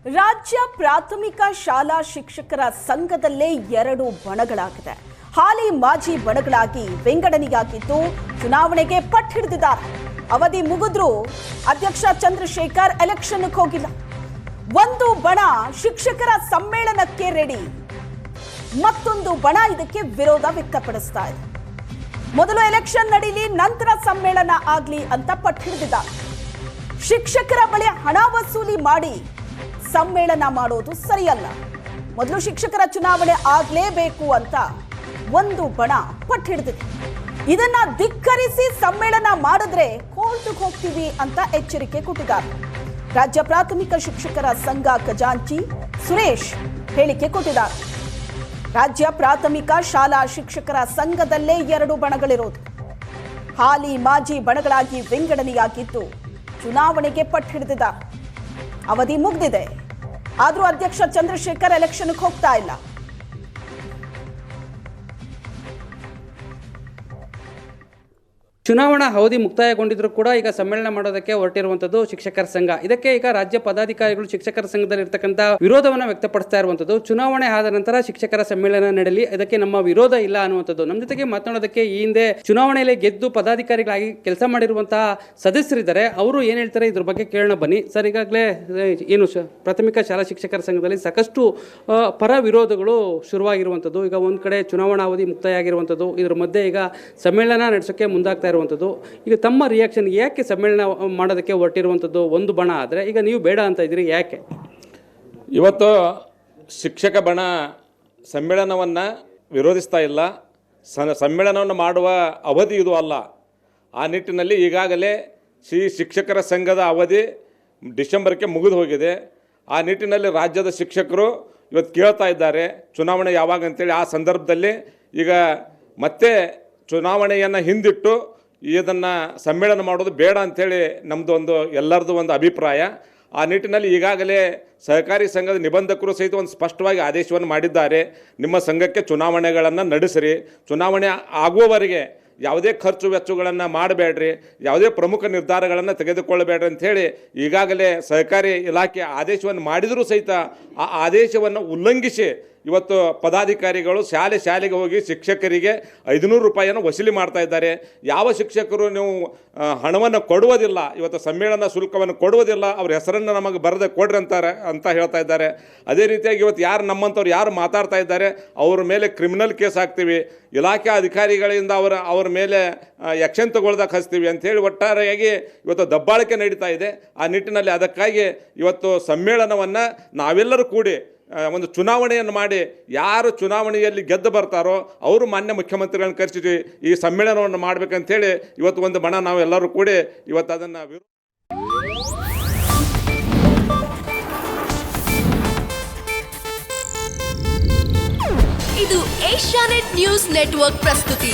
ರಾಜ್ಯ ಪ್ರಾಥಮಿಕ ಶಾಲಾ ಶಿಕ್ಷಕರ ಸಂಘದಲ್ಲೇ ಎರಡು ಬಣಗಳಾಗಿದೆ. ಹಾಲಿ ಮಾಜಿ ಬಣಗಳಾಗಿ ವಿಂಗಡಣೆಯಾಗಿದ್ದು ಚುನಾವಣೆಗೆ ಪಟ್ಟು ಹಿಡಿದಿದ್ದಾರೆ. ಅವಧಿ ಮುಗಿದ್ರೂ ಅಧ್ಯಕ್ಷ ಚಂದ್ರಶೇಖರ್ ಎಲೆಕ್ಷನ್ಗೆ ಹೋಗಿಲ್ಲ. ಒಂದು ಬಣ ಶಿಕ್ಷಕರ ಸಮ್ಮೇಳನಕ್ಕೆ ರೆಡಿ, ಮತ್ತೊಂದು ಬಣ ಇದಕ್ಕೆ ವಿರೋಧ ವ್ಯಕ್ತಪಡಿಸ್ತಾ ಇದೆ. ಮೊದಲು ಎಲೆಕ್ಷನ್ ನಡೀಲಿ, ನಂತರ ಸಮ್ಮೇಳನ ಆಗ್ಲಿ ಅಂತ ಪಟ್ಟು ಹಿಡಿದಿದ್ದಾರೆ. ಶಿಕ್ಷಕರ ಬಳಿ ಹಣ ವಸೂಲಿ ಮಾಡಿ ಸಮ್ಮೇಳನ ಮಾಡೋದು ಸರಿಯಲ್ಲ, ಮೊದಲು ಶಿಕ್ಷಕರ ಚುನಾವಣೆ ಆಗ್ಲೇಬೇಕು ಅಂತ ಒಂದು ಬಣ ಪಟ್ಟು ಹಿಡಿದಿದೆ. ಇದನ್ನ ಧಿಕ್ಕರಿಸಿ ಸಮ್ಮೇಳನ ಮಾಡಿದ್ರೆ ಕೋರ್ಟ್ಗೆ ಹೋಗ್ತೀವಿ ಅಂತ ಎಚ್ಚರಿಕೆ ಕೊಟ್ಟಿದ್ದಾರೆ. ರಾಜ್ಯ ಪ್ರಾಥಮಿಕ ಶಿಕ್ಷಕರ ಸಂಘ ಖಜಾಂಚಿ ಸುರೇಶ್ ಹೇಳಿಕೆ ಕೊಟ್ಟಿದ್ದಾರೆ. ರಾಜ್ಯ ಪ್ರಾಥಮಿಕ ಶಾಲಾ ಶಿಕ್ಷಕರ ಸಂಘದಲ್ಲೇ ಎರಡು ಬಣಗಳಿರೋದು. ಹಾಲಿ ಮಾಜಿ ಬಣಗಳಾಗಿ ವಿಂಗಡಣೆಯಾಗಿದ್ದು ಚುನಾವಣೆಗೆ ಪಟ್ಟು ಹಿಡಿದಿದ್ದಾರೆ. ಅವಧಿ ಮುಗಿದಿದೆ, ಆದರೂ ಅಧ್ಯಕ್ಷ ಚಂದ್ರಶೇಖರ್ ಎಲೆಕ್ಷನ್ಗೆ ಹೋಗ್ತಾ ಇಲ್ಲ. ಚುನಾವಣಾ ಅವಧಿ ಮುಕ್ತಾಯಗೊಂಡಿದ್ರೂ ಕೂಡ ಈಗ ಸಮ್ಮೇಳನ ಮಾಡೋದಕ್ಕೆ ಹೊರಟಿರುವಂಥದ್ದು ಶಿಕ್ಷಕರ ಸಂಘ. ಇದಕ್ಕೆ ಈಗ ರಾಜ್ಯ ಪದಾಧಿಕಾರಿಗಳು ಶಿಕ್ಷಕರ ಸಂಘದಲ್ಲಿ ಇರ್ತಕ್ಕಂಥ ವಿರೋಧವನ್ನು ವ್ಯಕ್ತಪಡಿಸ್ತಾ ಇರುವಂಥದ್ದು. ಚುನಾವಣೆ ಆದ ನಂತರ ಶಿಕ್ಷಕರ ಸಮ್ಮೇಳನ ನಡೆಯಲಿ, ಇದಕ್ಕೆ ನಮ್ಮ ವಿರೋಧ ಇಲ್ಲ ಅನ್ನುವಂಥದ್ದು. ನಮ್ಮ ಜೊತೆಗೆ ಮಾತನಾಡೋದಕ್ಕೆ ಈ ಹಿಂದೆ ಚುನಾವಣೆಯಲ್ಲಿ ಗೆದ್ದು ಪದಾಧಿಕಾರಿಗಳಾಗಿ ಕೆಲಸ ಮಾಡಿರುವಂತಹ ಸದಸ್ಯರಿದ್ದಾರೆ. ಅವರು ಏನು ಹೇಳ್ತಾರೆ ಇದ್ರ ಬಗ್ಗೆ ಕೇಳೋಣ ಬನ್ನಿ. ಸರ್, ಈಗಾಗಲೇ ಏನು ಪ್ರಾಥಮಿಕ ಶಾಲಾ ಶಿಕ್ಷಕರ ಸಂಘದಲ್ಲಿ ಸಾಕಷ್ಟು ಪರ ವಿರೋಧಗಳು ಶುರುವಾಗಿರುವಂಥದ್ದು. ಈಗ ಒಂದು ಕಡೆ ಚುನಾವಣಾ ಅವಧಿ ಮುಕ್ತಾಯ ಆಗಿರುವಂಥದ್ದು, ಇದ್ರ ಮಧ್ಯೆ ಈಗ ಸಮ್ಮೇಳನ ನಡೆಸೋಕ್ಕೆ ಮುಂದಾಗ್ತಾ ಇರುವಂಥದ್ದು. ಈಗ ತಮ್ಮ ರಿಯಾಕ್ಷನ್, ಯಾಕೆ ಸಮ್ಮೇಳನ ಮಾಡೋದಕ್ಕೆ ಹೊರಟಿರುವಂಥದ್ದು ಒಂದು ಬಣ ಆದರೆ ಈಗ ನೀವು ಬೇಡ ಅಂತ ಇದ್ದೀರಿ, ಯಾಕೆ? ಇವತ್ತು ಶಿಕ್ಷಕ ಬಣ ಸಮ್ಮೇಳನವನ್ನು ವಿರೋಧಿಸ್ತಾ ಇಲ್ಲ. ಸಮ್ಮೇಳನವನ್ನು ಮಾಡುವ ಅವಧಿ ಇದು ಅಲ್ಲ. ಆ ನಿಟ್ಟಿನಲ್ಲಿ ಈಗಾಗಲೇ ಶಿಕ್ಷಕರ ಸಂಘದ ಅವಧಿ ಡಿಸೆಂಬರ್ಗೆ ಮುಗಿದು ಹೋಗಿದೆ. ಆ ನಿಟ್ಟಿನಲ್ಲಿ ರಾಜ್ಯದ ಶಿಕ್ಷಕರು ಇವತ್ತು ಕೇಳ್ತಾ ಇದ್ದಾರೆ ಚುನಾವಣೆ ಯಾವಾಗ ಅಂತೇಳಿ. ಆ ಸಂದರ್ಭದಲ್ಲಿ ಈಗ ಮತ್ತೆ ಚುನಾವಣೆಯನ್ನು ಹಿಂದಿಟ್ಟು ಇದನ್ನು ಸಮ್ಮೇಳನ ಮಾಡೋದು ಬೇಡ ಅಂಥೇಳಿ ನಮ್ಮದು ಎಲ್ಲರದ್ದು ಒಂದು ಅಭಿಪ್ರಾಯ. ಆ ನಿಟ್ಟಿನಲ್ಲಿ ಈಗಾಗಲೇ ಸಹಕಾರಿ ಸಂಘದ ನಿಬಂಧಕರು ಸಹಿತ ಒಂದು ಸ್ಪಷ್ಟವಾಗಿ ಆದೇಶವನ್ನು ಮಾಡಿದ್ದಾರೆ. ನಿಮ್ಮ ಸಂಘಕ್ಕೆ ಚುನಾವಣೆಗಳನ್ನು ನಡೆಸಿರಿ, ಚುನಾವಣೆ ಆಗುವವರೆಗೆ ಯಾವುದೇ ಖರ್ಚು ವೆಚ್ಚಗಳನ್ನು ಮಾಡಬೇಡ್ರಿ, ಯಾವುದೇ ಪ್ರಮುಖ ನಿರ್ಧಾರಗಳನ್ನು ತೆಗೆದುಕೊಳ್ಳಬೇಡ್ರಿ ಅಂಥೇಳಿ ಈಗಾಗಲೇ ಸಹಕಾರಿ ಇಲಾಖೆ ಆದೇಶವನ್ನು ಮಾಡಿದರೂ ಸಹಿತ ಆ ಆದೇಶವನ್ನು ಉಲ್ಲಂಘಿಸಿ ಇವತ್ತು ಪದಾಧಿಕಾರಿಗಳು ಶಾಲೆಗೆ ಹೋಗಿ ಶಿಕ್ಷಕರಿಗೆ 500 ರೂಪಾಯಿಯನ್ನು ವಸೂಲಿ ಮಾಡ್ತಾ ಇದ್ದಾರೆ. ಯಾವ ಶಿಕ್ಷಕರು ನೀವು ಹಣವನ್ನು ಕೊಡುವುದಿಲ್ಲ, ಇವತ್ತು ಸಮ್ಮೇಳನ ಶುಲ್ಕವನ್ನು ಕೊಡುವುದಿಲ್ಲ, ಅವ್ರ ಹೆಸರನ್ನು ನಮಗೆ ಬರದೆ ಕೊಡ್ರಿ ಅಂತ ಹೇಳ್ತಾ ಇದ್ದಾರೆ. ಅದೇ ರೀತಿಯಾಗಿ ಇವತ್ತು ಯಾರು ಯಾರು ಮಾತಾಡ್ತಾ ಇದ್ದಾರೆ ಅವ್ರ ಮೇಲೆ ಕ್ರಿಮಿನಲ್ ಕೇಸ್ ಹಾಕ್ತೀವಿ, ಇಲಾಖೆ ಅಧಿಕಾರಿಗಳಿಂದ ಅವ್ರ ಮೇಲೆ ಆ್ಯಕ್ಷನ್ ತಗೊಳ್ದಕ್ಕೆ ಹಚ್ತೀವಿ ಅಂಥೇಳಿ ಒಟ್ಟಾರೆಯಾಗಿ ಇವತ್ತು ದಬ್ಬಾಳಿಕೆ ನಡೀತಾ ಇದೆ. ಆ ನಿಟ್ಟಿನಲ್ಲಿ ಅದಕ್ಕಾಗಿ ಇವತ್ತು ಸಮ್ಮೇಳನವನ್ನು ನಾವೆಲ್ಲರೂ ಕೂಡಿ ಒಂದು ಚುನಾವಣೆಯನ್ನು ಮಾಡಿ ಯಾರು ಚುನಾವಣೆಯಲ್ಲಿ ಗೆದ್ದು ಬರ್ತಾರೋ ಅವರು ಮಾನ್ಯ ಮುಖ್ಯಮಂತ್ರಿಗಳನ್ನು ಕರೆಸಿ ಈ ಸಮ್ಮೇಳನವನ್ನು ಮಾಡಬೇಕಂತೇಳಿ ಇವತ್ತು ಒಂದು ಬಣ ನಾವೆಲ್ಲರೂ ಕೂಡಿ ಇವತ್ತು ಅದನ್ನು ಇದು ಏಷ್ಯಾನೆಟ್ ನ್ಯೂಸ್ ನೆಟ್ವರ್ಕ್ ಪ್ರಸ್ತುತಿ.